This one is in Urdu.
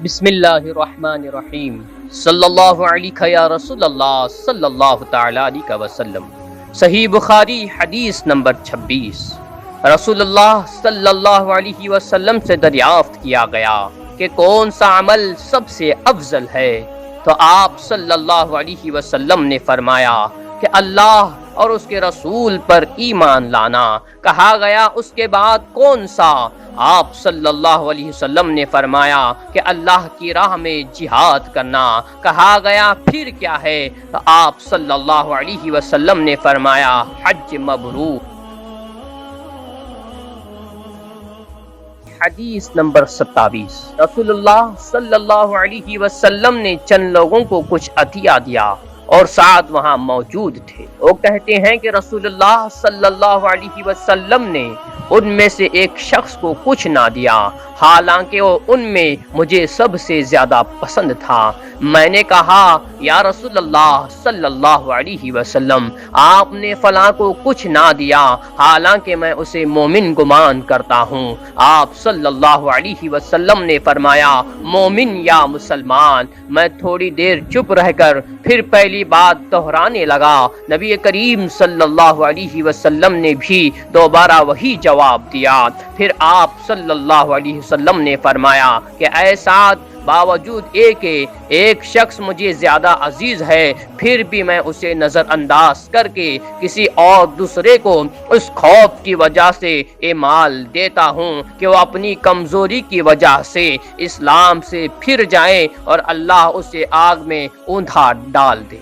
بسم اللہ الرحمن الرحیم صلی اللہ علیہ یا رسول اللہ صلی اللہ تعالی علیہ وسلم۔ صحیح بخاری حدیث نمبر 26۔ رسول اللہ صلی اللہ علیہ وسلم سے دریافت کیا گیا کہ کون سا عمل سب سے افضل ہے، تو آپ صلی اللہ علیہ وسلم نے فرمایا کہ اللہ اور اس کے رسول پر ایمان لانا۔ کہا گیا اس کے بعد کون سا؟ آپ صلی اللہ علیہ وسلم نے فرمایا کہ اللہ کی راہ میں جہاد کرنا۔ کہا گیا پھر کیا ہے؟ تو آپ صلی اللہ علیہ وسلم نے فرمایا حج مبرور۔ حدیث نمبر 27۔ رسول اللہ صلی اللہ علیہ وسلم نے چند لوگوں کو کچھ عطیہ دیا اور ساتھ وہاں موجود تھے۔ وہ کہتے ہیں کہ رسول اللہ صلی اللہ علیہ وسلم نے ان میں سے ایک شخص کو کچھ نہ دیا، حالانکہ وہ ان میں مجھے سب سے زیادہ پسند تھا۔ میں نے کہا یا رسول اللہ صلی اللہ علیہ وسلم، آپ نے فلاں کو کچھ نہ دیا، حالانکہ میں اسے مومن گمان کرتا ہوں۔ آپ صلی اللہ علیہ وسلم نے فرمایا مومن یا مسلمان؟ میں تھوڑی دیر چپ رہ کر پھر پہلی بات دہرانے لگا۔ نبی کریم صلی اللہ علیہ وسلم نے بھی دوبارہ وہی جواب دیا۔ پھر آپ صلی اللہ علیہ وسلم نے فرمایا کہ اے سعد، باوجود ایک شخص مجھے زیادہ عزیز ہے، پھر بھی میں اسے نظر انداز کر کے کسی اور دوسرے کو اس خوف کی وجہ سے یہ مال دیتا ہوں کہ وہ اپنی کمزوری کی وجہ سے اسلام سے پھر جائیں اور اللہ اسے آگ میں اوندھا ڈال دے۔